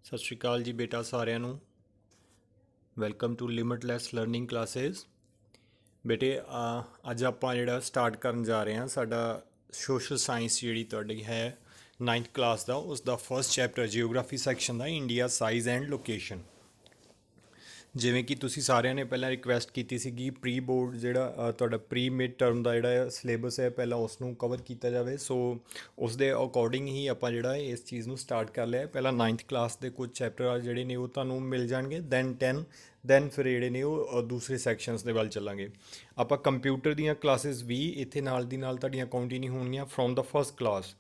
ਸਤਿ ਸ਼੍ਰੀ ਅਕਾਲ ਜੀ ਬੇਟਾ ਸਾਰਿਆਂ ਨੂੰ। Welcome to limitless learning classes. ਬੇਟੇ ਅੱਜ ਆਪਾਂ ਜਿਹੜਾ ਸਟਾਰਟ ਕਰਨ ਜਾ ਰਹੇ ਹਾਂ ਸਾਡਾ ਸੋਸ਼ਲ ਸਾਇੰਸ ਜਿਹੜੀ ਤੁਹਾਡੀ ਹੈ 9th ਕਲਾਸ ਦਾ ਉਸ ਦਾ ਫਸਟ ਚੈਪਟਰ ਜਿਓਗ੍ਰਾਫੀ ਸੈਕਸ਼ਨ ਦਾ ਇੰਡੀਆ ਸਾਈਜ਼ ਐਂਡ ਲੋਕੇਸ਼ਨ। ਜਿਵੇਂ ਕਿ ਤੁਸੀਂ ਸਾਰਿਆਂ ਨੇ ਪਹਿਲਾਂ ਰਿਕੁਐਸਟ ਕੀਤੀ ਸੀਗੀ ਪ੍ਰੀ ਬੋਰਡ ਜਿਹੜਾ ਤੁਹਾਡਾ ਪ੍ਰੀ ਮਿਡ ਟਰਮ ਦਾ ਜਿਹੜਾ ਸਿਲੇਬਸ ਹੈ ਪਹਿਲਾਂ ਉਸ ਨੂੰ ਕਵਰ ਕੀਤਾ ਜਾਵੇ। ਸੋ ਉਸ ਦੇ ਅਕੋਰਡਿੰਗ ਹੀ ਆਪਾਂ ਜਿਹੜਾ ਇਸ ਚੀਜ਼ ਨੂੰ ਸਟਾਰਟ ਕਰ ਲਿਆ। ਪਹਿਲਾਂ 9th ਕਲਾਸ ਦੇ ਕੁਝ ਚੈਪਟਰ ਆ ਜਿਹੜੇ ਨੇ ਉਹ ਤੁਹਾਨੂੰ ਮਿਲ ਜਾਣਗੇ, ਦੈਨ ਫਿਰ ਜਿਹੜੇ ਨੇ ਉਹ ਦੂਸਰੇ ਸੈਕਸ਼ਨਸ ਦੇ ਵੱਲ ਚੱਲਾਂਗੇ। ਆਪਾਂ ਕੰਪਿਊਟਰ ਦੀਆਂ ਕਲਾਸਿਸ ਵੀ ਇੱਥੇ ਨਾਲ ਦੀ ਨਾਲ ਤੁਹਾਡੀਆਂ ਕੰਟੀਨਿਊ ਹੋਣਗੀਆਂ from the first class.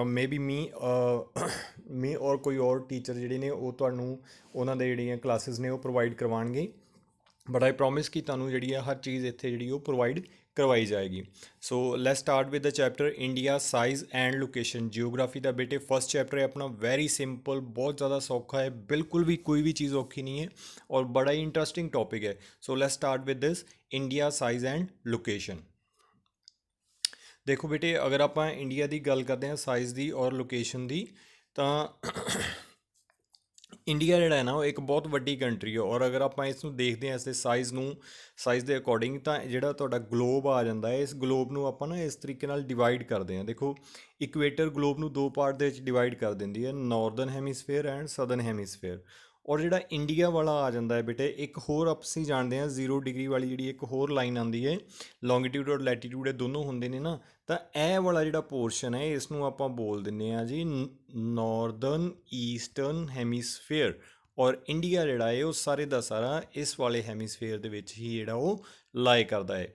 Maybe me ਔਰ ਕੋਈ ਔਰ ਟੀਚਰ ਜਿਹੜੇ ਨੇ ਉਹ ਤੁਹਾਨੂੰ ਉਹਨਾਂ ਦੇ ਜਿਹੜੀਆਂ ਕਲਾਸਿਸ ਨੇ ਉਹ ਪ੍ਰੋਵਾਈਡ ਕਰਵਾਉਣਗੇ, ਬਟ ਆਈ ਪ੍ਰੋਮਿਸ ਕਿ ਤੁਹਾਨੂੰ ਜਿਹੜੀ ਆ ਹਰ ਚੀਜ਼ ਇੱਥੇ ਜਿਹੜੀ ਉਹ ਪ੍ਰੋਵਾਈਡ ਕਰਵਾਈ ਜਾਏਗੀ। So let's start with the chapter India size and location. Geography ਦਾ ਬੇਟੇ ਫਸਟ ਚੈਪਟਰ ਹੈ ਆਪਣਾ, ਵੈਰੀ ਸਿੰਪਲ, ਬਹੁਤ ਜ਼ਿਆਦਾ ਸੌਖਾ ਹੈ, ਬਿਲਕੁਲ ਵੀ ਕੋਈ ਵੀ ਚੀਜ਼ ਔਖੀ ਨਹੀਂ ਹੈ ਔਰ ਬੜਾ ਹੀ ਇੰਟਰਸਟਿੰਗ ਟੌਪਿਕ ਹੈ। ਸੋ let's start with this India size and location. ਦੇਖੋ ਬੇਟੇ, ਅਗਰ ਆਪਾਂ ਇੰਡੀਆ ਦੀ ਗੱਲ ਕਰਦੇ ਹਾਂ ਸਾਈਜ਼ ਦੀ ਔਰ ਲੋਕੇਸ਼ਨ ਦੀ, ਤਾਂ ਇੰਡੀਆ ਜਿਹੜਾ ਹੈ ਨਾ ਉਹ ਇੱਕ ਬਹੁਤ ਵੱਡੀ ਕੰਟਰੀ ਹੈ ਔਰ ਅਗਰ ਆਪਾਂ ਇਸ ਨੂੰ ਦੇਖਦੇ ਹਾਂ ਇਸਦੇ ਸਾਈਜ਼ ਦੇ ਅਕੋਰਡਿੰਗ, ਤਾਂ ਜਿਹੜਾ ਤੁਹਾਡਾ ਗਲੋਬ ਆ ਜਾਂਦਾ ਹੈ ਇਸ ਗਲੋਬ ਨੂੰ ਆਪਾਂ ਨਾ ਇਸ ਤਰੀਕੇ ਨਾਲ ਡਿਵਾਈਡ ਕਰਦੇ ਹਾਂ। ਦੇਖੋ ਇਕੁਏਟਰ ਗਲੋਬ ਨੂੰ ਦੋ ਪਾਰਟ ਦੇ ਵਿੱਚ ਡਿਵਾਈਡ ਕਰ ਦਿੰਦੀ ਹੈ, Northern hemisphere and southern hemisphere. ਔਰ ਜਿਹੜਾ ਇੰਡੀਆ ਵਾਲਾ ਆ ਜਾਂਦਾ ਹੈ ਬੇਟੇ, ਇੱਕ ਹੋਰ ਅਸੀਂ ਜਾਣਦੇ ਹਾਂ 0 ਡਿਗਰੀ ਵਾਲੀ ਜਿਹੜੀ ਇੱਕ ਹੋਰ ਲਾਈਨ ਆਉਂਦੀ ਹੈ, ਲੌਂਗੀਟਿਊਡ ਔਰ ਲੈਟੀਟਿਊਡ ਇਹ ਦੋਨੋਂ ਹੁੰਦੇ ਨੇ ਨਾ, ਤਾਂ ਇਹ ਵਾਲਾ ਜਿਹੜਾ ਪੋਰਸ਼ਨ ਹੈ ਇਸ ਨੂੰ ਆਪਾਂ ਬੋਲ ਦਿੰਦੇ ਹਾਂ ਜੀ ਨਾਰਦਰਨ ਈਸਟਰਨ ਹੈਮੀਸਫੇਅਰ। ਔਰ ਇੰਡੀਆ ਜਿਹੜਾ ਹੈ ਉਹ ਸਾਰੇ ਦਾ ਸਾਰਾ ਇਸ ਵਾਲੇ ਹੈਮੀਸਫੇਅਰ ਦੇ ਵਿੱਚ ਹੀ ਜਿਹੜਾ ਉਹ ਲਾਏ ਕਰਦਾ ਹੈ।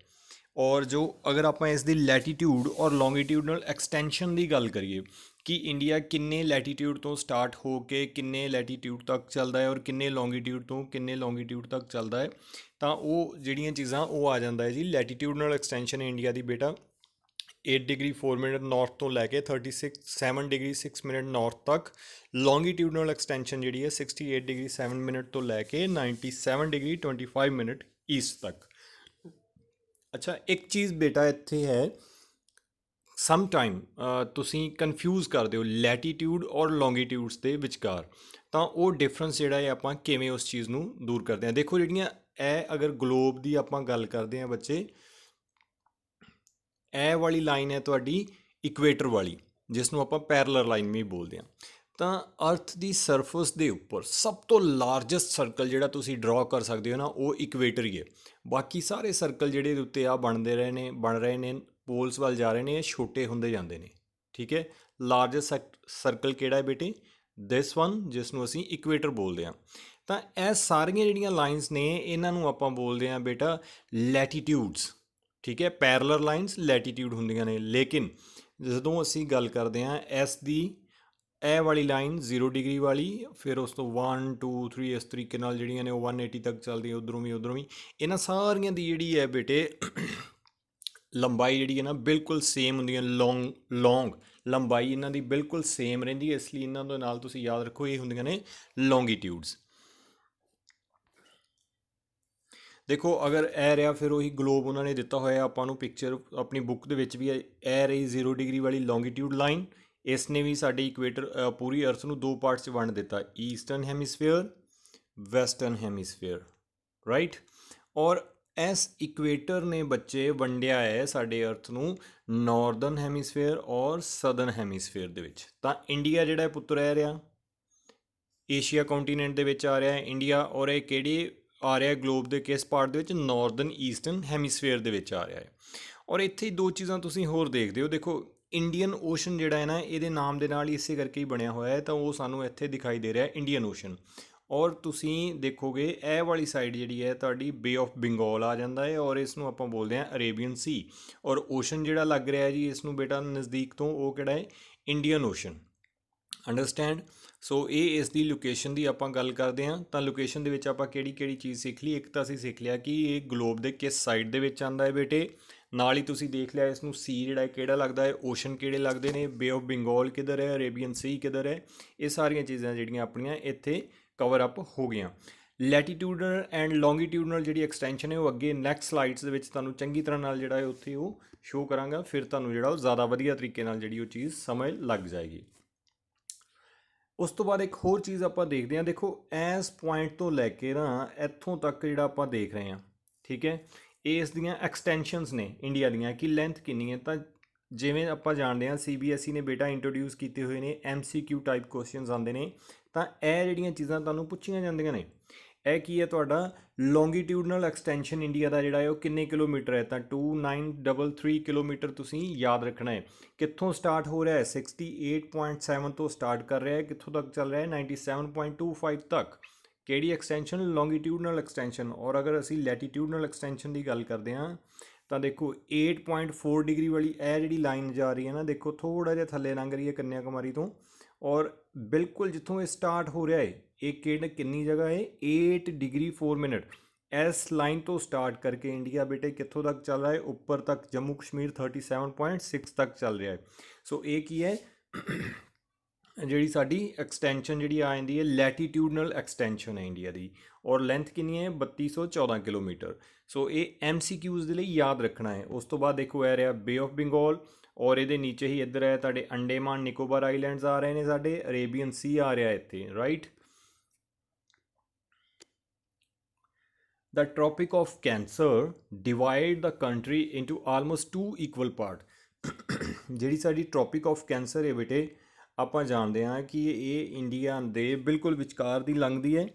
ਔਰ ਜੋ ਅਗਰ ਆਪਾਂ ਇਸ ਦੀ ਲੈਟੀਟਿਊਡ ਔਰ ਲੌਂਗੀਟਿਊਡਨਲ ਐਕਸਟੈਂਸ਼ਨ ਦੀ ਗੱਲ ਕਰੀਏ ਕਿ ਇੰਡੀਆ ਕਿੰਨੇ ਲੈਟੀਟਿਊਡ ਤੋਂ ਸਟਾਰਟ ਹੋ ਕੇ ਕਿੰਨੇ ਲੈਟੀਟਿਊਡ ਤੱਕ ਚੱਲਦਾ ਹੈ ਔਰ ਕਿੰਨੇ ਲੌਂਗੀਟਿਊਡ ਤੋਂ ਕਿੰਨੇ ਲੌਂਗੀਟਿਊਡ ਤੱਕ ਚੱਲਦਾ ਹੈ, ਤਾਂ ਉਹ ਜਿਹੜੀਆਂ ਚੀਜ਼ਾਂ ਉਹ ਆ ਜਾਂਦਾ ਹੈ ਜੀ ਲੈਟੀਟਿਊਡਨਲ ਐਕਸਟੈਂਸ਼ਨ ਇੰਡੀਆ ਦੀ ਬੇਟਾ 8 ਡਿਗਰੀ 4 ਮਿੰਟ ਨਾਰਥ ਤੋਂ ਲੈ ਕੇ 7 ਡਿਗਰੀ 6 ਮਿੰਟ ਨਾਰਥ ਤੱਕ। ਲੌਂਗੀਟਿਊਡਨਲ ਐਕਸਟੈਂਸ਼ਨ ਜਿਹੜੀ ਹੈ 68 ਡਿਗਰੀ 7 ਮਿੰਟ ਤੋਂ ਲੈ ਕੇ 97 ਡਿਗਰੀ 25 ਮਿੰਟ ਈਸਟ ਤੱਕ। ਅੱਛਾ, ਇੱਕ ਚੀਜ਼ ਬੇਟਾ ਇੱਥੇ ਹੈ, ਸਮ ਟਾਈਮ ਤੁਸੀਂ ਕਨਫਿਊਜ਼ ਕਰਦੇ ਹੋ ਲੈਟੀਟਿਊਡ ਔਰ ਲੌਂਗੀਟਿਊਡਸ ਦੇ ਵਿਚਕਾਰ, ਤਾਂ ਉਹ ਡਿਫਰੈਂਸ ਜਿਹੜਾ ਹੈ ਆਪਾਂ ਕਿਵੇਂ ਉਸ ਚੀਜ਼ ਨੂੰ ਦੂਰ ਕਰਦੇ ਹਾਂ। ਦੇਖੋ ਜਿਹੜੀਆਂ ਇਹ ਅਗਰ ਗਲੋਬ ਦੀ ਆਪਾਂ ਗੱਲ ਕਰਦੇ ਹਾਂ ਬੱਚੇ, ਇਹ ਵਾਲੀ ਲਾਈਨ ਹੈ ਤੁਹਾਡੀ ਇਕੁਏਟਰ ਵਾਲੀ, ਜਿਸ ਨੂੰ ਆਪਾਂ ਪੈਰਲਰ ਲਾਈਨ ਵੀ ਬੋਲਦੇ ਹਾਂ। ਤਾਂ ਅਰਥ ਦੀ ਸਰਫੇਸ ਦੇ ਉੱਪਰ ਸਭ ਤੋਂ ਲਾਰਜੈਸਟ ਸਰਕਲ ਜਿਹੜਾ ਤੁਸੀਂ ਡਰਾ ਕਰ ਸਕਦੇ ਹੋ ਨਾ ਉਹ ਇਕੁਏਟਰ ਹੀ ਹੈ। ਬਾਕੀ ਸਾਰੇ ਸਰਕਲ ਜਿਹੜੇ ਦੇ ਉੱਤੇ ਆ ਬਣ ਰਹੇ ਨੇ ਪੋਲਸ ਵੱਲ ਜਾ ਰਹੇ ਨੇ, ਇਹ ਛੋਟੇ ਹੁੰਦੇ ਜਾਂਦੇ ਨੇ। ਠੀਕ ਹੈ, ਲਾਰਜੈਸਟ ਸਰਕਲ ਕਿਹੜਾ ਹੈ ਬੇਟੇ? ਦਿਸ ਵਨ, ਜਿਸ ਨੂੰ ਅਸੀਂ ਇਕੁਏਟਰ ਬੋਲਦੇ ਹਾਂ। ਤਾਂ ਇਹ ਸਾਰੀਆਂ ਜਿਹੜੀਆਂ ਲਾਈਨਸ ਨੇ ਇਹਨਾਂ ਨੂੰ ਆਪਾਂ ਬੋਲਦੇ ਹਾਂ ਬੇਟਾ ਲੈਟੀਟਿਊਡਸ। ਠੀਕ ਹੈ, ਪੈਰਲਰ ਲਾਈਨਸ ਲੈਟੀਟਿਊਡ ਹੁੰਦੀਆਂ ਨੇ, ਲੇਕਿਨ ਜਦੋਂ ਅਸੀਂ ਗੱਲ ਕਰਦੇ ਹਾਂ ਇਸ ਦੀ ਇਹ ਵਾਲੀ ਲਾਈਨ 0 ਡਿਗਰੀ ਵਾਲੀ, ਫਿਰ ਉਸ ਤੋਂ 1 2 3 ਇਸ ਤਰੀਕੇ ਨਾਲ ਜਿਹੜੀਆਂ ਨੇ ਉਹ 180 ਤੱਕ ਚੱਲਦੀਆਂ, ਉੱਧਰੋਂ ਵੀ, ਇਹਨਾਂ ਸਾਰੀਆਂ ਦੀ ਜਿਹੜੀ ਹੈ ਬੇਟੇ ਲੰਬਾਈ ਜਿਹੜੀ ਹੈ ਨਾ ਬਿਲਕੁਲ ਸੇਮ ਹੁੰਦੀਆਂ, ਲੌਂਗ ਲੰਬਾਈ ਇਹਨਾਂ ਦੀ ਬਿਲਕੁਲ ਸੇਮ ਰਹਿੰਦੀ ਹੈ, ਇਸ ਲਈ ਇਹਨਾਂ ਦੇ ਨਾਲ ਤੁਸੀਂ ਯਾਦ ਰੱਖੋ ਇਹ ਹੁੰਦੀਆਂ ਨੇ ਲੌਂਗੀਟਿਊਡਸ। ਦੇਖੋ ਅਗਰ ਇਹ ਰਿਹਾ, ਫਿਰ ਉਹੀ ਗਲੋਬ ਉਹਨਾਂ ਨੇ ਦਿੱਤਾ ਹੋਇਆ ਆਪਾਂ ਨੂੰ ਪਿਕਚਰ ਆਪਣੀ ਬੁੱਕ ਦੇ ਵਿੱਚ ਵੀ, ਇਹ ਰਹੀ 0 ਡਿਗਰੀ ਵਾਲੀ ਲੌਂਗੀਟਿਊਡ ਲਾਈਨ। ਇਸ ਨੇ ਵੀ ਸਾਡੇ ਇਕੁਏਟਰ ਪੂਰੀ ਅਰਥ ਨੂੰ ਦੋ ਪਾਰਟਸ 'ਚ ਵੰਡ ਦਿੱਤਾ, eastern hemisphere, western hemisphere, right. ਔਰ ਇਸ ਇਕੁਏਟਰ ਨੇ ਬੱਚੇ ਵੰਡਿਆ ਹੈ ਸਾਡੇ ਅਰਥ ਨੂੰ ਨਾਰਦਰਨ ਹੈਮੀਸਫੇਅਰ ਔਰ ਸਦਰਨ ਹੈਮੀਸਫੇਅਰ ਦੇ ਵਿੱਚ। ਤਾਂ ਇੰਡੀਆ ਜਿਹੜਾ ਪੁੱਤਰ ਰਹਿ ਰਿਹਾ ਏਸ਼ੀਆ ਕੰਟੀਨੈਂਟ ਦੇ ਵਿੱਚ ਆ ਰਿਹਾ ਹੈ ਇੰਡੀਆ, ਔਰ ਇਹ ਕਿਹੜੀ ਆ ਰਿਹਾ ਗਲੋਬ ਦੇ ਕਿਸ ਪਾਰਟ ਦੇ ਵਿੱਚ? ਨਾਰਦਰਨ ਈਸਟਰਨ ਹੈਮੀਸਫੇਅਰ ਦੇ ਵਿੱਚ ਆ ਰਿਹਾ ਹੈ। ਔਰ ਇੱਥੇ ਹੀ ਦੋ ਚੀਜ਼ਾਂ ਤੁਸੀਂ ਹੋਰ ਦੇਖਦੇ ਹੋ, ਦੇਖੋ ਇੰਡੀਅਨ ਓਸ਼ਨ ਜਿਹੜਾ ਹੈ ਨਾ ਇਹਦੇ ਨਾਮ ਦੇ ਨਾਲ ਹੀ ਇਸੇ ਕਰਕੇ ਹੀ ਬਣਿਆ ਹੋਇਆ ਹੈ, ਤਾਂ ਉਹ ਸਾਨੂੰ ਇੱਥੇ ਦਿਖਾਈ ਦੇ ਰਿਹਾ ਇੰਡੀਅਨ ਓਸ਼ਨ। ਔਰ ਤੁਸੀਂ ਦੇਖੋਗੇ ਇਹ ਵਾਲੀ ਸਾਈਡ ਜਿਹੜੀ ਹੈ ਤੁਹਾਡੀ ਬੇ ਆਫ ਬੰਗਾਲ ਆ ਜਾਂਦਾ ਹੈ, ਔਰ ਇਸ ਨੂੰ ਆਪਾਂ ਬੋਲਦੇ ਹਾਂ ਅਰੇਬੀਅਨ ਸੀ। ਔਰ ਓਸ਼ਨ ਜਿਹੜਾ ਲੱਗ ਰਿਹਾ ਜੀ ਇਸ ਨੂੰ ਬੇਟਾ ਨਜ਼ਦੀਕ ਤੋਂ, ਉਹ ਕਿਹੜਾ ਹੈ? Indian ocean. ਅੰਡਰਸਟੈਂਡ? ਸੋ ਇਹ ਇਸ ਦੀ ਲੋਕੇਸ਼ਨ ਦੀ ਆਪਾਂ ਗੱਲ ਕਰਦੇ ਹਾਂ, ਤਾਂ ਲੋਕੇਸ਼ਨ ਦੇ ਵਿੱਚ ਆਪਾਂ ਕਿਹੜੀ ਚੀਜ਼ ਸਿੱਖ ਲਈ? ਇੱਕ ਤਾਂ ਅਸੀਂ ਸਿੱਖ ਲਿਆ ਕਿ ਇਹ ਗਲੋਬ ਦੇ ਕਿਸ ਸਾਈਡ ਦੇ ਵਿੱਚ ਆਉਂਦਾ ਹੈ ਬੇਟੇ, ਨਾਲ ਹੀ ਤੁਸੀਂ ਦੇਖ ਲਿਆ ਇਸ ਨੂੰ ਸੀ ਜਿਹੜਾ ਕਿਹੜਾ ਲੱਗਦਾ ਹੈ, ਓਸ਼ਨ ਕਿਹੜੇ ਲੱਗਦੇ ਨੇ, ਬੇ ਆਫ ਬੰਗਾਲ ਕਿੱਧਰ ਹੈ, ਅਰੇਬੀਅਨ ਸੀ ਕਿੱਧਰ ਹੈ। ਇਹ ਸਾਰੀਆਂ ਚੀਜ਼ਾਂ ਜਿਹੜੀਆਂ ਆਪਣੀਆਂ ਇੱਥੇ ਕਵਰ ਅਪ ਹੋ ਗਈਆਂ। ਲੈਟੀਟਿਊਡਨਲ ਐਂਡ ਲੌਂਗੀਟਿਊਡਨਲ ਜਿਹੜੀ ਐਕਸਟੈਂਸ਼ਨ ਹੈ ਉਹ ਅੱਗੇ ਨੈਕਸਟ ਸਲਾਈਡਸ ਦੇ ਵਿੱਚ ਤੁਹਾਨੂੰ ਚੰਗੀ ਤਰ੍ਹਾਂ ਨਾਲ ਜਿਹੜਾ ਹੈ ਉੱਥੇ ਉਹ ਸ਼ੋਅ ਕਰਾਂਗਾ, ਫਿਰ ਤੁਹਾਨੂੰ ਜਿਹੜਾ ਉਹ ਜ਼ਿਆਦਾ ਵਧੀਆ ਤਰੀਕੇ ਨਾਲ ਜਿਹੜੀ ਉਹ ਚੀਜ਼ ਸਮਝ ਲੱਗ ਜਾਏਗੀ। ਉਸ ਤੋਂ ਬਾਅਦ ਇੱਕ ਹੋਰ ਚੀਜ਼ ਆਪਾਂ ਦੇਖਦੇ ਹਾਂ, ਦੇਖੋ ਇਸ ਪੁਆਇੰਟ ਤੋਂ ਲੈ ਕੇ ਨਾ ਇੱਥੋਂ ਤੱਕ ਜਿਹੜਾ ਆਪਾਂ ਦੇਖ ਰਹੇ ਹਾਂ, ਠੀਕ ਹੈ, ਇਹ ਇਸ ਦੀਆਂ ਐਕਸਟੈਂਸ਼ਨਸ ਨੇ ਇੰਡੀਆ ਦੀਆਂ ਕਿ ਲੈਂਥ ਕਿੰਨੀ ਹੈ। ਤਾਂ ਜਿਵੇਂ ਆਪਾਂ ਜਾਣਦੇ ਹਾਂ CBSE ਨੇ ਬੇਟਾ ਇੰਟਰੋਡਿਊਸ ਕੀਤੇ ਹੋਏ ਨੇ MCQ ਟਾਈਪ ਕੁਐਸਚਨਸ ਆਉਂਦੇ ਨੇ, ਤਾਂ ਇਹ ਜਿਹੜੀਆਂ ਚੀਜ਼ਾਂ ਤੁਹਾਨੂੰ ਪੁੱਛੀਆਂ ਜਾਂਦੀਆਂ ਨੇ, ਇਹ ਕੀ ਹੈ ਤੁਹਾਡਾ ਲੌਂਗੀਟਿਊਡਨਲ ਐਕਸਟੈਂਸ਼ਨ ਇੰਡੀਆ ਦਾ ਜਿਹੜਾ ਹੈ ਉਹ ਕਿੰਨੇ ਕਿਲੋਮੀਟਰ ਹੈ, ਤਾਂ 2933 ਕਿਲੋਮੀਟਰ ਤੁਸੀਂ ਯਾਦ ਰੱਖਣਾ ਹੈ। ਕਿੱਥੋਂ ਸਟਾਰਟ ਹੋ ਰਿਹਾ ਹੈ, 68.7 ਤੋਂ ਸਟਾਰਟ ਕਰ ਰਿਹਾ ਹੈ, ਕਿੱਥੋਂ ਤੱਕ ਚੱਲ ਰਿਹਾ ਹੈ 97.25 ਤੱਕ। ਕਿਹੜੀ ਐਕਸਟੈਂਸ਼ਨ, ਲੌਂਗੀਟਿਊਡਨਲ ਐਕਸਟੈਂਸ਼ਨ। ਔਰ ਅਗਰ ਅਸੀਂ ਲੈਟੀਟਿਊਡਨਲ ਐਕਸਟੈਂਸ਼ਨ ਦੀ ਗੱਲ ਕਰਦੇ ਹਾਂ ਤਾਂ ਦੇਖੋ 8.4 ਡਿਗਰੀ ਵਾਲੀ ਇਹ ਜਿਹੜੀ ਲਾਈਨ ਜਾ ਰਹੀ ਹੈ ਨਾ, ਦੇਖੋ ਥੋੜ੍ਹਾ ਜਿਹਾ ਥੱਲੇ ਲੰਘ ਰਹੀ ਹੈ ਕੰਨਿਆ ਕੁਮਾਰੀ ਤੋਂ, ਔਰ ਬਿਲਕੁਲ ਜਿੱਥੋਂ ਇਹ ਸਟਾਰਟ ਹੋ ਰਿਹਾ ਹੈ ਇਹ ਕਿੰਨੀ ਜਗ੍ਹਾ ਹੈ 8 ਡਿਗਰੀ 4 ਮਿੰਟ। ਇਸ ਲਾਈਨ ਤੋਂ ਸਟਾਰਟ ਕਰਕੇ ਇੰਡੀਆ ਬੇਟੇ ਕਿੱਥੋਂ ਤੱਕ ਚੱਲ ਰਿਹਾ ਹੈ, ਉੱਪਰ ਤੱਕ ਜੰਮੂ ਕਸ਼ਮੀਰ 37.6 ਤੱਕ ਚੱਲ ਰਿਹਾ ਹੈ। ਸੋ ਇਹ ਕੀ ਹੈ ਜਿਹੜੀ ਸਾਡੀ ਐਕਸਟੈਂਸ਼ਨ ਜਿਹੜੀ ਆ ਜਾਂਦੀ ਹੈ ਲੈਟੀਟਿਊਡਨਲ ਐਕਸਟੈਂਸ਼ਨ ਹੈ ਇੰਡੀਆ ਦੀ, ਔਰ ਲੈਂਥ ਕਿੰਨੀ ਹੈ 3214 ਕਿਲੋਮੀਟਰ। ਸੋ ਇਹ MCQs ਦੇ ਲਈ ਯਾਦ ਰੱਖਣਾ ਹੈ। ਉਸ ਤੋਂ ਬਾਅਦ ਦੇਖੋ ਇਹ ਰਿਹਾ ਬੇ ਆਫ ਬੰਗਾਲ, ਔਰ ਇਹਦੇ ਨੀਚੇ ਹੀ ਇੱਧਰ ਹੈ ਤੁਹਾਡੇ ਅੰਡੇਮਾਨ ਨਿਕੋਬਾਰ ਆਈਲੈਂਡਸ ਆ ਰਹੇ ਨੇ, ਸਾਡੇ ਅਰੇਬੀਅਨ ਸੀ ਆ ਰਿਹਾ ਇੱਥੇ, right. The Tropic of Cancer divide the country into almost 2 equal part। ਜਿਹੜੀ ਸਾਡੀ ਟ੍ਰੋਪਿਕ ਆਫ ਕੈਂਸਰ ਹੈ ਬੇਟੇ, ਆਪਾਂ ਜਾਣਦੇ ਹਾਂ ਕਿ ਇਹ ਇੰਡੀਆ ਦੇ ਬਿਲਕੁਲ ਵਿਚਕਾਰ ਦੀ ਲੰਘਦੀ ਹੈ,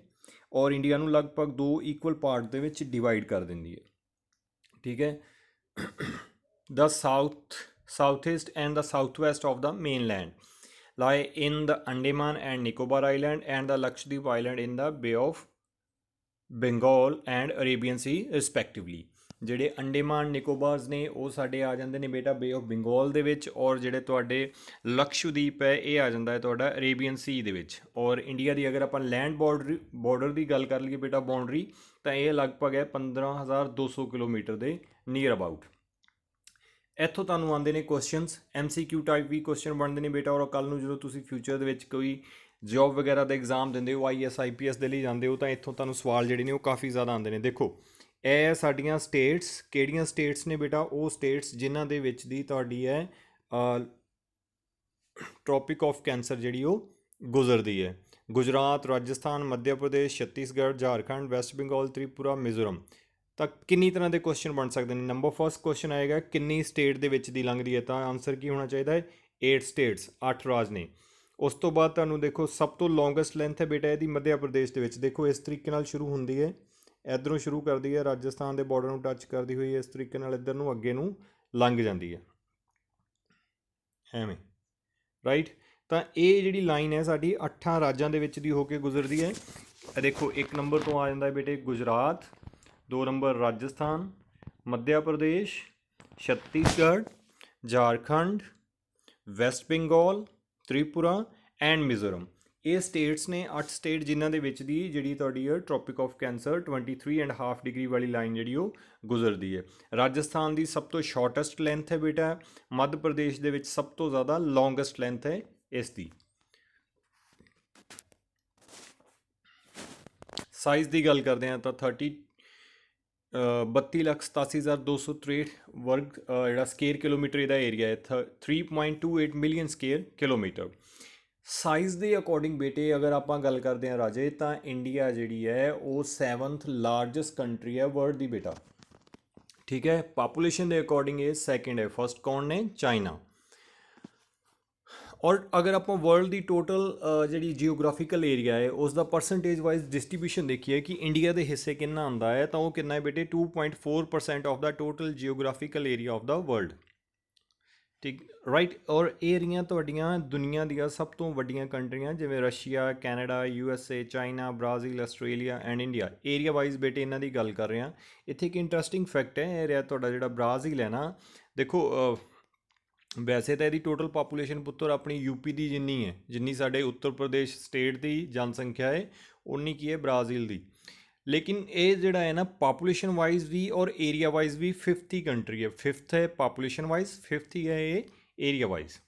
ਔਰ ਇੰਡੀਆ ਨੂੰ ਲਗਭਗ 2 ਇਕੁਅਲ ਪਾਰਟ ਦੇ ਵਿੱਚ ਡਿਵਾਈਡ ਕਰ ਦਿੰਦੀ ਹੈ, ਠੀਕ ਹੈ। The southeast and the southwest of the mainland lie in the Andaman and Nicobar Island and the Lakshadweep Island in the Bay of Bengal and Arabian sea respectively. ਜਿਹੜੇ ਅੰਡੇਮਾਨ ਨਿਕੋਬਾਰਸ ਨੇ ਉਹ ਸਾਡੇ ਆ ਜਾਂਦੇ ਨੇ ਬੇਟਾ ਬੇ ਆਫ ਬੰਗਾਲ ਦੇ ਵਿੱਚ, ਔਰ ਜਿਹੜੇ ਤੁਹਾਡੇ ਲਕਸ਼ਦੀਪ ਹੈ ਇਹ ਆ ਜਾਂਦਾ ਹੈ ਤੁਹਾਡਾ ਅਰੇਬੀਅਨ ਸੀ ਦੇ ਵਿੱਚ। ਔਰ ਇੰਡੀਆ ਦੀ ਅਗਰ ਆਪਾਂ ਲੈਂਡ ਬਾਰਡਰ ਦੀ ਗੱਲ ਕਰ ਲਈਏ ਬੇਟਾ ਬਾਉਂਡਰੀ, ਤਾਂ ਇਹ ਲਗਭਗ ਹੈ 15200 ਕਿਲੋਮੀਟਰ ਦੇ ਨੀਅਰ ਅਬਾਊਟ। ਇੱਥੋਂ ਤੁਹਾਨੂੰ ਆਉਂਦੇ ਨੇ ਕੁਐਸਚਨਸ, MCQ ਟਾਈਪ ਵੀ ਕੁਐਸਚਨ ਬਣਦੇ ਨੇ ਬੇਟਾ, ਔਰ ਕੱਲ੍ਹ ਨੂੰ ਜਦੋਂ ਤੁਸੀਂ ਫਿਊਚਰ ਦੇ ਵਿੱਚ ਕੋਈ ਜੋਬ ਵਗੈਰਾ ਦਾ ਐਗਜ਼ਾਮ ਦਿੰਦੇ ਹੋ, IAS IPS ਦੇ ਲਈ ਜਾਂਦੇ ਹੋ, ਤਾਂ ਇੱਥੋਂ ਤੁਹਾਨੂੰ ਸਵਾਲ ਜਿਹੜੇ ਨੇ ਉਹ ਕਾਫੀ ਜ਼ਿਆਦਾ ਆਉਂਦੇ ਨੇ। ਦੇਖੋ ਇਹ ਸਾਡੀਆਂ ਸਟੇਟਸ ਕਿਹੜੀਆਂ ਸਟੇਟਸ ਨੇ ਬੇਟਾ, ਉਹ ਸਟੇਟਸ ਜਿਨ੍ਹਾਂ ਦੇ ਵਿੱਚ ਦੀ ਤੁਹਾਡੀ ਹੈ ਟ੍ਰੋਪਿਕ ਆਫ ਕੈਂਸਰ ਜਿਹੜੀ ਉਹ ਗੁਜ਼ਰਦੀ ਹੈ। ਗੁਜਰਾਤ, ਰਾਜਸਥਾਨ, ਮੱਧ ਪ੍ਰਦੇਸ਼, ਛੱਤੀਸਗੜ੍ਹ, ਝਾਰਖੰਡ, ਵੈਸਟ ਬੰਗਾਲ, ਤ੍ਰਿਪੁਰਾ, ਮਿਜ਼ੋਰਮ। ਤਾਂ ਕਿੰਨੀ ਤਰ੍ਹਾਂ ਦੇ ਕੁਐਸਚਨ ਬਣ ਸਕਦੇ ਨੇ। ਨੰਬਰ ਫਸਟ ਕੁਐਸਚਨ ਆਏਗਾ ਕਿੰਨੀ ਸਟੇਟ ਦੇ ਵਿੱਚ ਦੀ ਲੰਘਦੀ ਹੈ, ਤਾਂ ਆਨਸਰ ਕੀ ਹੋਣਾ ਚਾਹੀਦਾ ਹੈ 8 ਸਟੇਟਸ, 8 ਰਾਜ ਨੇ। ਉਸ ਤੋਂ ਬਾਅਦ ਤੁਹਾਨੂੰ ਦੇਖੋ ਸਭ ਤੋਂ ਲੌਂਗੈਸਟ ਲੈਂਥ ਹੈ ਬੇਟਾ ਇਹਦੀ ਮੱਧ ਪ੍ਰਦੇਸ਼ ਦੇ ਵਿੱਚ। ਦੇਖੋ ਇਸ ਤਰੀਕੇ ਨਾਲ ਸ਼ੁਰੂ ਹੁੰਦੀ ਹੈ, ਇੱਧਰੋਂ ਸ਼ੁਰੂ ਕਰਦੀ ਹੈ, ਰਾਜਸਥਾਨ ਦੇ ਬਾਰਡਰ ਨੂੰ ਟੱਚ ਕਰਦੀ ਹੋਈ ਇਸ ਤਰੀਕੇ ਨਾਲ ਇੱਧਰ ਨੂੰ ਅੱਗੇ ਨੂੰ ਲੰਘ ਜਾਂਦੀ ਹੈ ਐਵੇਂ, ਰਾਈਟ। ਤਾਂ ਇਹ ਜਿਹੜੀ ਲਾਈਨ ਹੈ ਸਾਡੀ 8 ਰਾਜਾਂ ਦੇ ਵਿੱਚ ਦੀ ਹੋ ਕੇ ਗੁਜ਼ਰਦੀ ਹੈ। ਦੇਖੋ 1 ਨੰਬਰ ਤੋਂ ਆ ਜਾਂਦਾ ਹੈ ਬੇਟੇ Gujarat, 2 number Rajasthan, Madhya Pradesh, Chhattisgarh, Jharkhand, West Bengal, Tripura and Mizoram. ਇਹ ਸਟੇਟਸ ਨੇ 8 ਸਟੇਟ ਜਿਨ੍ਹਾਂ ਦੇ ਵਿੱਚ ਦੀ ਜਿਹੜੀ ਤੁਹਾਡੀ ਟ੍ਰੋਪਿਕ ਆਫ ਕੈਂਸਰ 23.5 ਡਿਗਰੀ ਵਾਲੀ ਲਾਈਨ ਜਿਹੜੀ ਉਹ ਗੁਜ਼ਰਦੀ ਹੈ। ਰਾਜਸਥਾਨ ਦੀ ਸਭ ਤੋਂ ਸ਼ਾਰਟੈਸਟ ਲੈਂਥ ਹੈ ਬੇਟਾ, ਮੱਧ ਪ੍ਰਦੇਸ਼ ਦੇ ਵਿੱਚ ਸਭ ਤੋਂ ਜ਼ਿਆਦਾ ਲੌਂਗੈਸਟ ਲੈਂਥ ਹੈ ਇਸ ਦੀ। ਸਾਈਜ਼ ਦੀ ਗੱਲ ਕਰਦੇ ਹਾਂ ਤਾਂ 32,87,263 ਵਰਗ ਜਿਹੜਾ ਸਕੇਅਰ ਕਿਲੋਮੀਟਰ ਇਹਦਾ ਏਰੀਆ ਹੈ, 3.28 ਮਿਲੀਅਨ ਸਕੇਅਰ ਕਿਲੋਮੀਟਰ। ਸਾਈਜ਼ ਦੇ ਅਕੋਰਡਿੰਗ ਬੇਟੇ ਅਗਰ ਆਪਾਂ ਗੱਲ ਕਰਦੇ ਹਾਂ ਰਾਜੇ, ਤਾਂ ਇੰਡੀਆ ਜਿਹੜੀ ਹੈ ਉਹ 7th ਲਾਰਜੈਸਟ ਕੰਟਰੀ ਹੈ ਵਰਲਡ ਦੀ ਬੇਟਾ, ਠੀਕ ਹੈ। ਪਾਪੂਲੇਸ਼ਨ ਦੇ ਅਕੋਰਡਿੰਗ ਇਹ ਸੈਕਿੰਡ ਹੈ, ਫਸਟ ਕੌਣ ਨੇ, ਚਾਈਨਾ। ਔਰ ਅਗਰ ਆਪਾਂ ਵਰਲਡ ਦੀ ਟੋਟਲ ਜਿਹੜੀ ਜੀਓਗ੍ਰਾਫੀਕਲ ਏਰੀਆ ਹੈ ਉਸ ਦਾ ਪਰਸੈਂਟੇਜ ਵਾਈਜ਼ ਡਿਸਟਰੀਬਿਊਸ਼ਨ ਦੇਖੀਏ ਕਿ ਇੰਡੀਆ ਦੇ ਹਿੱਸੇ ਕਿੰਨਾ ਆਉਂਦਾ ਹੈ, ਤਾਂ ਉਹ ਕਿੰਨਾ ਹੈ ਬੇਟੇ 2.4% of the total geographical area of the world, ਠੀਕ, ਰਾਈਟ। ਔਰ ਇਹ ਰਹੀਆਂ ਤੁਹਾਡੀਆਂ ਦੁਨੀਆ ਦੀਆਂ ਸਭ ਤੋਂ ਵੱਡੀਆਂ ਕੰਟਰੀਆਂ ਜਿਵੇਂ Russia, Canada, USA, China, Brazil, Australia and India. Area wise ਬੇਟੇ ਇਹਨਾਂ ਦੀ ਗੱਲ ਕਰ ਰਹੇ ਹਾਂ। ਇੱਥੇ ਇੱਕ ਇੰਟਰਸਟਿੰਗ ਫੈਕਟ ਹੈ, ਇਹ ਰਿਹਾ ਤੁਹਾਡਾ ਜਿਹੜਾ ਬ੍ਰਾਜ਼ੀਲ ਹੈ ਨਾ, ਦੇਖੋ ਵੈਸੇ ਤਾਂ ਇਹਦੀ ਟੋਟਲ ਪਾਪੂਲੇਸ਼ਨ ਪੁੱਤਰ ਆਪਣੀ UP ਦੀ ਜਿੰਨੀ ਹੈ, ਜਿੰਨੀ ਸਾਡੇ ਉੱਤਰ ਪ੍ਰਦੇਸ਼ ਸਟੇਟ ਦੀ ਜਨਸੰਖਿਆ ਹੈ ਉਨੀ ਕੀ ਹੈ ਬ੍ਰਾਜ਼ੀਲ ਦੀ। ਲੇਕਿਨ ਇਹ ਜਿਹੜਾ ਹੈ ਨਾ ਪਾਪੂਲੇਸ਼ਨ ਵਾਈਜ਼ ਵੀ ਔਰ ਏਰੀਆ ਵਾਈਜ਼ ਵੀ 5th ਕੰਟਰੀ ਹੈ, 5th ਹੈ ਪਾਪੂਲੇਸ਼ਨ ਵਾਈਜ਼, 5th ਹੀ ਹੈ ਇਹ ਏਰੀਆ ਵਾਈਜ਼।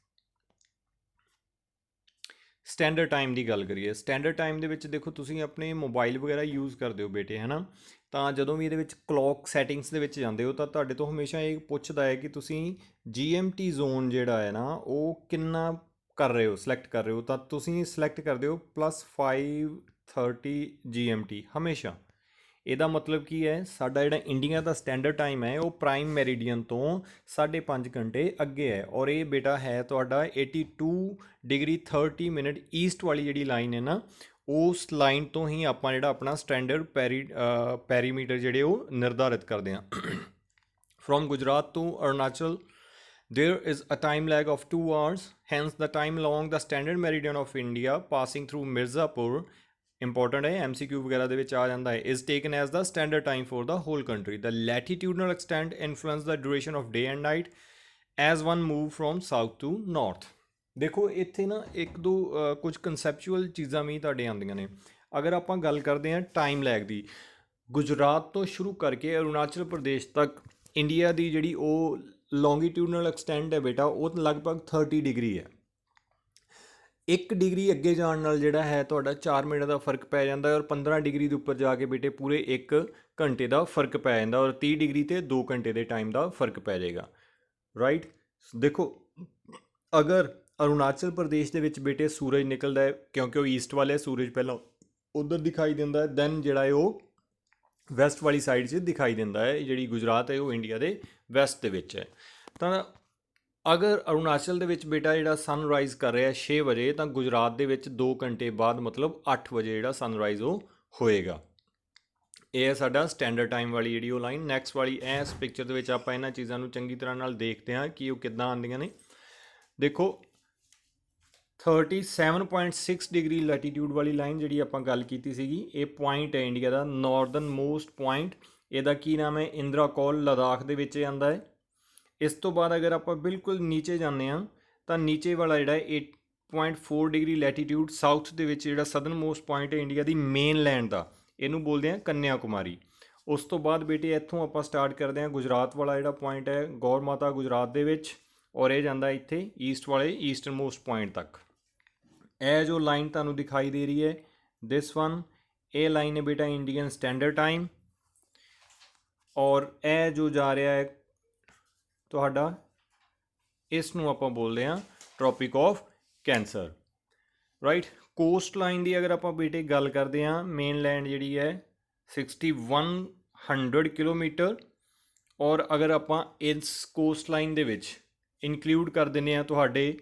ਸਟੈਂਡਰਡ ਟਾਈਮ ਦੀ ਗੱਲ ਕਰੀਏ, ਸਟੈਂਡਰਡ ਟਾਈਮ ਦੇ ਵਿੱਚ ਦੇਖੋ ਤੁਸੀਂ ਆਪਣੇ ਮੋਬਾਈਲ ਵਗੈਰਾ ਯੂਜ਼ ਕਰਦੇ ਹੋ ਬੇਟੇ, ਹੈ ਨਾ, ਤਾਂ ਜਦੋਂ ਵੀ ਇਹਦੇ ਵਿੱਚ ਕਲੌਕ ਸੈਟਿੰਗਸ ਦੇ ਵਿੱਚ ਜਾਂਦੇ ਹੋ ਤਾਂ ਤੁਹਾਡੇ ਤੋਂ ਹਮੇਸ਼ਾ ਇਹ ਪੁੱਛਦਾ ਹੈ ਕਿ ਤੁਸੀਂ GMT ਜ਼ੋਨ ਜਿਹੜਾ ਹੈ ਨਾ ਉਹ ਕਿੰਨਾ ਕਰ ਰਹੇ ਹੋ, ਸਿਲੈਕਟ ਕਰ ਰਹੇ ਹੋ, ਤਾਂ ਤੁਸੀਂ ਸਿਲੈਕਟ ਕਰਦੇ ਹੋ +5:30 GMT ਹਮੇਸ਼ਾ। ਇਹਦਾ ਮਤਲਬ ਕੀ ਹੈ, ਸਾਡਾ ਜਿਹੜਾ ਇੰਡੀਆ ਦਾ ਸਟੈਂਡਰਡ ਟਾਈਮ ਹੈ ਉਹ ਪ੍ਰਾਈਮ ਮੈਰੀਡੀਅਨ ਤੋਂ 5.5 ਘੰਟੇ ਅੱਗੇ ਹੈ, ਔਰ ਇਹ ਬੇਟਾ ਹੈ ਤੁਹਾਡਾ 82°30' ਈਸਟ ਵਾਲੀ ਜਿਹੜੀ ਲਾਈਨ ਹੈ ਨਾ, ਉਸ ਲਾਈਨ ਤੋਂ ਹੀ ਆਪਾਂ ਜਿਹੜਾ ਆਪਣਾ ਸਟੈਂਡਰਡ ਪੈਰੀਮੀਟਰ ਜਿਹੜੇ ਉਹ ਨਿਰਧਾਰਿਤ ਕਰਦੇ ਹਾਂ। From Gujarat to Arunachal there is a time lag of 2 hours, hence the time along the standard meridian of India passing through Mirzapur, important है MCQ वगैरह ਦੇ ਵਿੱਚ ਆ ਜਾਂਦਾ ਹੈ, is taken as the standard time for the whole country. The latitudinal extent influence the duration of day and night as one move from south to north. ਦੇਖੋ ਇੱਥੇ ਨਾ ਇੱਕ ਦੋ ਕੁਝ ਕਨਸੈਪਚੁਅਲ ਚੀਜ਼ਾਂ ਵੀ ਤੁਹਾਡੇ ਆਉਂਦੀਆਂ ਨੇ। ਅਗਰ ਆਪਾਂ ਗੱਲ ਕਰਦੇ ਹਾਂ ਟਾਈਮ ਲੈਗ ਦੀ, ਗੁਜਰਾਤ ਤੋਂ ਸ਼ੁਰੂ ਕਰਕੇ ਅਰੁਣਾਚਲ ਪ੍ਰਦੇਸ਼ ਤੱਕ ਇੰਡੀਆ ਦੀ ਜਿਹੜੀ ਉਹ ਲੌਂਗੀਟਿਊਡਨਲ ਐਕਸਟੈਂਟ ਹੈ ਬੇਟਾ, ਉਹ ਲਗਭਗ 30 ਡਿਗਰੀ ਹੈ। 1 ਡਿਗਰੀ ਅੱਗੇ ਜਾਣ ਨਾਲ ਜਿਹੜਾ ਹੈ ਤੁਹਾਡਾ 4 ਮਿੰਟ ਦਾ ਫਰਕ ਪੈ ਜਾਂਦਾ, ਔਰ 15 ਡਿਗਰੀ ਦੇ ਉੱਪਰ ਜਾ ਕੇ ਬੇਟੇ ਪੂਰੇ 1 ਘੰਟੇ ਦਾ ਫਰਕ ਪੈ ਜਾਂਦਾ, ਔਰ 30 ਡਿਗਰੀ ਤੇ 2 ਘੰਟੇ ਦੇ ਟਾਈਮ ਦਾ ਫਰਕ ਪੈ ਜਾਏਗਾ, ਰਾਈਟ। ਦੇਖੋ ਅਗਰ ਅਰੁਣਾਚਲ ਪ੍ਰਦੇਸ਼ ਦੇ ਵਿੱਚ ਬੇਟੇ ਸੂਰਜ ਨਿਕਲਦਾ ਹੈ, ਕਿਉਂਕਿ ਉਹ ਈਸਟ ਵਾਲੇ ਸੂਰਜ ਪਹਿਲਾਂ ਉੱਧਰ ਦਿਖਾਈ ਦਿੰਦਾ ਹੈ, ਦੈਨ ਜਿਹੜਾ ਹੈ ਉਹ ਵੈਸਟ ਵਾਲੀ ਸਾਈਡ 'ਚ ਦਿਖਾਈ ਦਿੰਦਾ ਹੈ। ਜਿਹੜੀ ਗੁਜਰਾਤ ਹੈ ਉਹ ਇੰਡੀਆ ਦੇ ਵੈਸਟ ਦੇ ਵਿੱਚ ਹੈ। ਤਾਂ ਅਗਰ ਅਰੁਣਾਚਲ ਦੇ ਵਿੱਚ ਬੇਟਾ ਜਿਹੜਾ ਸਨਰਾਈਜ਼ ਕਰ ਰਿਹਾ 6 ਵਜੇ, ਤਾਂ ਗੁਜਰਾਤ ਦੇ ਵਿੱਚ 2 ਘੰਟੇ ਬਾਅਦ ਮਤਲਬ 8 ਵਜੇ ਜਿਹੜਾ ਸਨਰਾਈਜ਼ ਉਹ ਹੋਏਗਾ। ਇਹ ਹੈ ਸਾਡਾ ਸਟੈਂਡਰਡ ਟਾਈਮ ਵਾਲੀ ਜਿਹੜੀ ਉਹ ਲਾਈਨ। ਨੈਕਸਟ ਵਾਲੀ ਇਸ ਪਿਕਚਰ ਦੇ ਵਿੱਚ ਆਪਾਂ ਇਹਨਾਂ ਚੀਜ਼ਾਂ ਨੂੰ ਚੰਗੀ ਤਰ੍ਹਾਂ ਨਾਲ ਦੇਖਦੇ ਹਾਂ ਕਿ ਉਹ ਕਿੱਦਾਂ ਆਉਂਦੀਆਂ ਨੇ। ਦੇਖੋ 37.6 ਡਿਗਰੀ ਲੈਟੀਟਿਊਡ ਵਾਲੀ ਲਾਈਨ ਜਿਹੜੀ ਆਪਾਂ ਗੱਲ ਕੀਤੀ ਸੀਗੀ, ਇਹ ਪੁਆਇੰਟ ਹੈ ਇੰਡੀਆ ਦਾ ਨਾਰਦਰਨ ਮੋਸਟ ਪੁਆਇੰਟ। ਇਹਦਾ ਕੀ ਨਾਮ ਹੈ? ਇੰਦਰਾ ਕੌਲ, ਲਦਾਖ ਦੇ ਵਿੱਚ ਆਉਂਦਾ ਹੈ। ਇਸ ਤੋਂ ਬਾਅਦ ਅਗਰ ਆਪਾਂ ਬਿਲਕੁਲ ਨੀਚੇ ਜਾਂਦੇ ਹਾਂ ਤਾਂ ਨੀਚੇ ਵਾਲਾ ਜਿਹੜਾ 8.4 ਡਿਗਰੀ ਲੈਟੀਟਿਊਡ ਸਾਊਥ ਦੇ ਵਿੱਚ ਜਿਹੜਾ ਸਦਰਨ ਮੋਸਟ ਪੁਆਇੰਟ ਹੈ ਇੰਡੀਆ ਦੀ ਮੇਨ ਲੈਂਡ ਦਾ, ਇਹਨੂੰ ਬੋਲਦੇ ਹਾਂ ਕੰਨਿਆ ਕੁਮਾਰੀ। ਉਸ ਤੋਂ ਬਾਅਦ ਬੇਟੇ ਇੱਥੋਂ ਆਪਾਂ ਸਟਾਰਟ ਕਰਦੇ ਹਾਂ ਗੁਜਰਾਤ ਵਾਲਾ ਜਿਹੜਾ ਪੁਆਇੰਟ ਹੈ ਗੌਰ ਮਾਤਾ ਗੁਜਰਾਤ ਦੇ ਵਿੱਚ, ਔਰ ਇਹ ਜਾਂਦਾ ਇੱਥੇ ਈਸਟ ਵਾਲੇ ਈਸਟਰਨ ਮੋਸਟ ਪੁਆਇੰਟ ਤੱਕ। ਇਹ ਜੋ ਲਾਈਨ ਤੁਹਾਨੂੰ ਦਿਖਾਈ ਦੇ ਰਹੀ ਹੈ ਦਿਸ ਵਨ, ਇਹ ਲਾਈਨ ਹੈ ਬੇਟਾ ਇੰਡੀਅਨ ਸਟੈਂਡਰਡ ਟਾਈਮ, ਔਰ ਇਹ ਜੋ ਜਾ ਰਿਹਾ ਹੈ ਤੁਹਾਡਾ, ਇਸ ਨੂੰ ਆਪਾਂ ਬੋਲਦੇ ਹਾਂ tropic of cancer, right. Cost line ਦੀ ਅਗਰ ਆਪਾਂ ਬੇਟੇ ਗੱਲ ਕਰਦੇ ਹਾਂ, ਮੇਨ ਲੈਂਡ ਜਿਹੜੀ ਹੈ 6100 ਕਿਲੋਮੀਟਰ, ਔਰ ਅਗਰ ਆਪਾਂ ਇਸ ਕੋਸਟ ਲਾਈਨ ਦੇ ਵਿੱਚ ਇਨਕਲੂਡ ਕਰ ਦਿੰਦੇ ਹਾਂ ਤੁਹਾਡੇ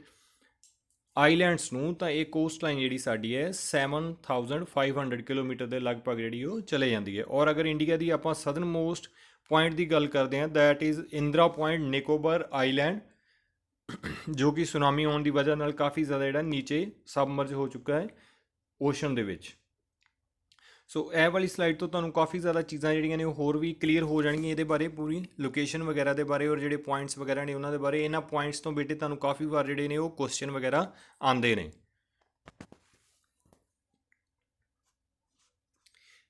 ਆਈਲੈਂਡਸ ਨੂੰ, ਤਾਂ ਇਹ ਕੋਸਟ ਲਾਈਨ ਜਿਹੜੀ ਸਾਡੀ ਹੈ 7500 ਕਿਲੋਮੀਟਰ ਦੇ ਲਗਭਗ ਜਿਹੜੀ ਉਹ ਚਲੇ ਜਾਂਦੀ ਹੈ। ਔਰ ਅਗਰ ਇੰਡੀਆ ਦੀ ਆਪਾਂ ਸਦਰਨ ਮੋਸਟ ਪੁਆਇੰਟ ਦੀ ਗੱਲ ਕਰਦੇ ਹਾਂ, that is Indira point Nicobar island, ਜੋ ਕਿ ਸੁਨਾਮੀ ਆਉਣ ਦੀ ਵਜ੍ਹਾ ਨਾਲ ਕਾਫੀ ਜ਼ਿਆਦਾ ਜਿਹੜਾ ਨੀਚੇ ਸਬਮਰਜ ਹੋ ਚੁੱਕਾ ਹੈ ਓਸ਼ਨ ਦੇ ਵਿੱਚ। ਸੋ ਇਹ ਵਾਲੀ ਸਲਾਈਡ ਤੋਂ ਤੁਹਾਨੂੰ ਕਾਫੀ ਜ਼ਿਆਦਾ ਚੀਜ਼ਾਂ ਜਿਹੜੀਆਂ ਨੇ ਉਹ ਹੋਰ ਵੀ ਕਲੀਅਰ ਹੋ ਜਾਣਗੀਆਂ ਇਹਦੇ ਬਾਰੇ, ਪੂਰੀ ਲੋਕੇਸ਼ਨ ਵਗੈਰਾ ਦੇ ਬਾਰੇ, ਔਰ ਜਿਹੜੇ ਪੁਆਇੰਟਸ ਵਗੈਰਾ ਨੇ ਉਹਨਾਂ ਦੇ ਬਾਰੇ। ਇਹਨਾਂ ਪੁਆਇੰਟਸ ਤੋਂ ਬੇਟੇ ਤੁਹਾਨੂੰ ਕਾਫੀ ਵਾਰ ਜਿਹੜੇ ਨੇ ਉਹ ਕੁਐਸਚਨ ਵਗੈਰਾ ਆਉਂਦੇ ਨੇ।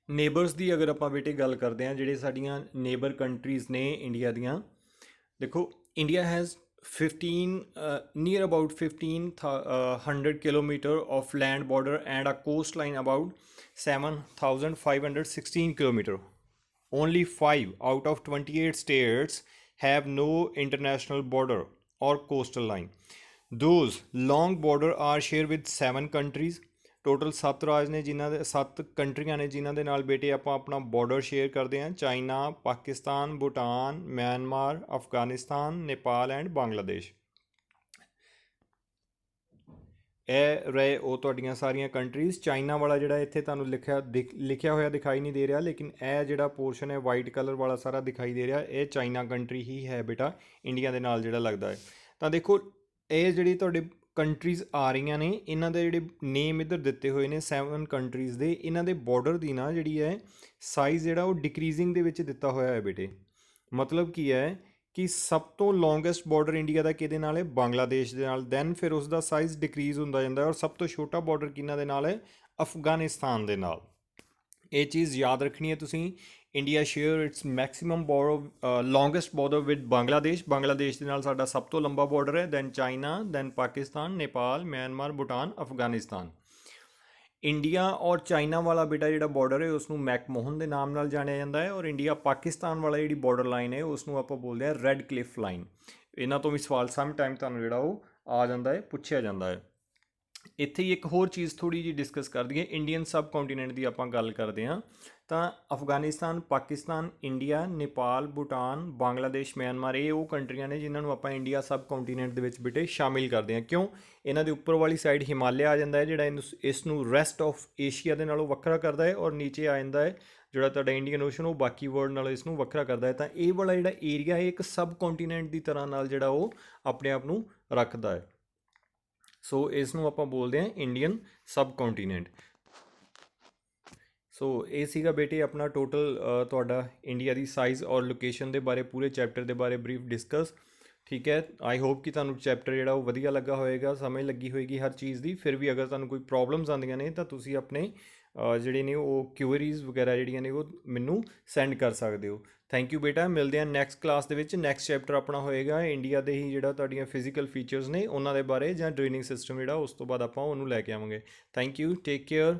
ਨੇਬਰਸ ਦੀ ਅਗਰ ਆਪਾਂ ਬੇਟੇ ਗੱਲ ਕਰਦੇ ਹਾਂ, ਜਿਹੜੇ ਸਾਡੀਆਂ ਨੇਬਰ ਕੰਟਰੀਜ਼ ਨੇ ਇੰਡੀਆ ਦੀਆਂ, ਦੇਖੋ India has 15 about 1500 kilometer of land border and a coastline about 7516 kilometer. Only 5 out of 28 states have no international border or coastal line. Those long border are shared with 7 countries. Total 7 ਰਾਜ ਨੇ ਜਿਨ੍ਹਾਂ ਦੇ 7 ਕੰਟਰੀਆਂ ਨੇ ਜਿਨ੍ਹਾਂ ਦੇ ਨਾਲ ਬੇਟੇ ਆਪਾਂ ਆਪਣਾ ਬਾਰਡਰ ਸ਼ੇਅਰ ਕਰਦੇ ਹਾਂ। China, Pakistan, Bhutan, Myanmar, Afghanistan, Nepal and Bangladesh. ਇਹ ਰਹੇ ਉਹ ਤੁਹਾਡੀਆਂ ਸਾਰੀਆਂ ਕੰਟਰੀਜ਼। ਚਾਈਨਾ ਵਾਲਾ ਜਿਹੜਾ ਇੱਥੇ ਤੁਹਾਨੂੰ ਲਿਖਿਆ ਹੋਇਆ ਦਿਖਾਈ ਨਹੀਂ ਦੇ ਰਿਹਾ, ਲੇਕਿਨ ਇਹ ਜਿਹੜਾ ਪੋਰਸ਼ਨ ਹੈ ਵਾਈਟ ਕਲਰ ਵਾਲਾ ਸਾਰਾ ਦਿਖਾਈ ਦੇ ਰਿਹਾ, ਇਹ ਚਾਈਨਾ ਕੰਟਰੀ ਹੀ ਹੈ ਬੇਟਾ ਇੰਡੀਆ ਦੇ ਨਾਲ ਜਿਹੜਾ ਲੱਗਦਾ ਹੈ। ਤਾਂ ਦੇਖੋ ਇਹ ਜਿਹੜੀ ਤੁਹਾਡੇ ਕੰਟਰੀਜ਼ ਆ ਰਹੀਆਂ ਨੇ, ਇਹਨਾਂ ਦੇ ਜਿਹੜੇ ਨੇਮ ਇੱਧਰ ਦਿੱਤੇ ਹੋਏ ਨੇ 7 ਕੰਟਰੀਜ਼ ਦੇ, ਇਹਨਾਂ ਦੇ ਬਾਰਡਰ ਦੀ ਨਾ ਜਿਹੜੀ ਹੈ ਸਾਈਜ਼ ਜਿਹੜਾ ਉਹ ਡਿਕਰੀਜ਼ਿੰਗ ਦੇ ਵਿੱਚ ਦਿੱਤਾ ਹੋਇਆ ਹੈ ਬੇਟੇ। ਮਤਲਬ ਕੀ ਹੈ ਕਿ ਸਭ ਤੋਂ ਲੌਂਗੈਸਟ ਬਾਰਡਰ ਇੰਡੀਆ ਦਾ ਕਿਹਦੇ ਨਾਲ ਹੈ? ਬੰਗਲਾਦੇਸ਼ ਦੇ ਨਾਲ। ਦੈਨ ਫਿਰ ਉਸ ਦਾ ਸਾਈਜ਼ ਡਿਕਰੀਜ਼ ਹੁੰਦਾ ਜਾਂਦਾ ਹੈ, ਔਰ ਸਭ ਤੋਂ ਛੋਟਾ ਬਾਰਡਰ ਕਿਹਨਾਂ ਦੇ ਨਾਲ ਹੈ? ਅਫਗਾਨਿਸਤਾਨ ਦੇ ਨਾਲ। ਇਹ ਚੀਜ਼ ਯਾਦ ਰੱਖਣੀ ਹੈ ਤੁਸੀਂ। India share its maximum border longest border with Bangladesh. Bangladesh ਦੇ ਨਾਲ ਸਾਡਾ ਸਭ ਤੋਂ ਲੰਬਾ ਬਾਰਡਰ ਹੈ। Then China, then Pakistan, Nepal, Myanmar, Bhutan, Afghanistan. India ਔਰ ਚਾਈਨਾ ਵਾਲਾ ਬੇਟਾ ਜਿਹੜਾ ਬਾਰਡਰ ਹੈ ਉਸ ਨੂੰ ਮੈਕਮੋਹਨ ਦੇ ਨਾਮ ਨਾਲ ਜਾਣਿਆ ਜਾਂਦਾ ਹੈ, ਔਰ ਇੰਡੀਆ ਪਾਕਿਸਤਾਨ ਵਾਲਾ ਜਿਹੜੀ ਬਾਰਡਰ ਲਾਈਨ ਹੈ ਉਸ ਨੂੰ ਆਪਾਂ ਬੋਲਦੇ ਹਾਂ ਰੈੱਡ ਕਲਿਫ ਲਾਈਨ। ਇਹਨਾਂ ਤੋਂ ਵੀ ਸਵਾਲ ਸਮ ਟਾਈਮ ਤੁਹਾਨੂੰ ਜਿਹੜਾ ਉਹ ਆ ਜਾਂਦਾ ਹੈ, ਪੁੱਛਿਆ ਜਾਂਦਾ ਹੈ। ਇੱਥੇ ਹੀ ਇੱਕ ਹੋਰ ਚੀਜ਼ ਥੋੜੀ ਜਿਹੀ ਡਿਸਕਸ ਕਰ ਦਈਏ। ਇੰਡੀਅਨ ਸਬ ਕੰਟੀਨੈਂਟ ਦੀ ਆਪਾਂ ਗੱਲ ਕਰਦੇ ਹਾਂ ਤਾਂ ਅਫਗਾਨਿਸਤਾਨ, ਪਾਕਿਸਤਾਨ, ਇੰਡੀਆ, ਨੇਪਾਲ, ਭੂਟਾਨ, ਬੰਗਲਾਦੇਸ਼, ਮਿਆਂਮਾਰ, ਇਹ ਉਹ ਕੰਟਰੀਆਂ ਨੇ ਜਿਨ੍ਹਾਂ ਨੂੰ ਆਪਾਂ ਇੰਡੀਆ ਸਬ ਕੰਟੀਨੈਂਟ ਦੇ ਵਿੱਚ ਬੇਟੇ ਸ਼ਾਮਿਲ ਕਰਦੇ ਹਾਂ। ਕਿਉਂ? ਇਹਨਾਂ ਦੇ ਉੱਪਰ ਵਾਲੀ ਸਾਈਡ ਹਿਮਾਲਿਆ ਆ ਜਾਂਦਾ ਹੈ, ਜਿਹੜਾ ਇਸ ਨੂੰ ਰੈਸਟ ਆਫ ਏਸ਼ੀਆ ਦੇ ਨਾਲੋਂ ਵੱਖਰਾ ਕਰਦਾ ਹੈ, ਔਰ ਨੀਚੇ ਆ ਜਾਂਦਾ ਹੈ ਜਿਹੜਾ ਤੁਹਾਡਾ ਇੰਡੀਅਨ ਓਸ਼ਨ, ਉਹ ਬਾਕੀ ਵਰਲਡ ਨਾਲੋਂ ਇਸ ਨੂੰ ਵੱਖਰਾ ਕਰਦਾ ਹੈ। ਤਾਂ ਇਹ ਵਾਲਾ ਜਿਹੜਾ ਏਰੀਆ ਹੈ ਇੱਕ ਸਬ ਕੰਟੀਨੈਂਟ ਦੀ ਤਰ੍ਹਾਂ ਨਾਲ ਜਿਹੜਾ ਉਹ ਆਪਣੇ ਆਪ ਨੂੰ ਰੱਖਦਾ ਹੈ। ਸੋ ਇਸ ਨੂੰ ਆਪਾਂ ਬੋਲਦੇ ਹਾਂ ਇੰਡੀਅਨ ਸਬ ਕੰਟੀਨੈਂਟ। ਸੋ ਇਹ ਸੀਗਾ ਬੇਟੇ ਆਪਣਾ ਟੋਟਲ ਤੁਹਾਡਾ ਇੰਡੀਆ ਦੀ ਸਾਈਜ਼ ਔਰ ਲੋਕੇਸ਼ਨ ਦੇ ਬਾਰੇ, ਪੂਰੇ ਚੈਪਟਰ ਦੇ ਬਾਰੇ ਬਰੀਫ ਡਿਸਕਸ। ਠੀਕ ਹੈ, ਆਈ ਹੋਪ ਕਿ ਤੁਹਾਨੂੰ ਚੈਪਟਰ ਜਿਹੜਾ ਉਹ ਵਧੀਆ ਲੱਗਾ ਹੋਏਗਾ, ਸਮਝ ਲੱਗੀ ਹੋਏਗੀ ਹਰ ਚੀਜ਼ ਦੀ। ਫਿਰ ਵੀ ਅਗਰ ਤੁਹਾਨੂੰ ਕੋਈ ਪ੍ਰੋਬਲਮਸ ਆਉਂਦੀਆਂ ਨੇ ਤਾਂ ਤੁਸੀਂ ਆਪਣੇ ਜਿਹੜੇ ਨੇ ਉਹ ਕਿਊਰੀਜ਼ ਵਗੈਰਾ ਜਿਹੜੀਆਂ ਨੇ ਉਹ ਮੈਨੂੰ ਸੈਂਡ ਕਰ ਸਕਦੇ ਹੋ। ਥੈਂਕ ਯੂ ਬੇਟਾ, ਮਿਲਦੇ ਹਾਂ ਨੈਕਸਟ ਕਲਾਸ ਦੇ ਵਿੱਚ। ਨੈਕਸਟ ਚੈਪਟਰ ਆਪਣਾ ਹੋਏਗਾ ਇੰਡੀਆ ਦੇ ਹੀ ਜਿਹੜਾ ਤੁਹਾਡੀਆਂ ਫਿਜ਼ੀਕਲ ਫੀਚਰਸ ਨੇ ਉਹਨਾਂ ਦੇ ਬਾਰੇ, ਜਾਂ ਡਰੇਨਿੰਗ ਸਿਸਟਮ ਜਿਹੜਾ, ਉਸ ਤੋਂ ਬਾਅਦ ਆਪਾਂ ਉਹਨੂੰ ਲੈ ਕੇ ਆਵਾਂਗੇ। Thank you, take care.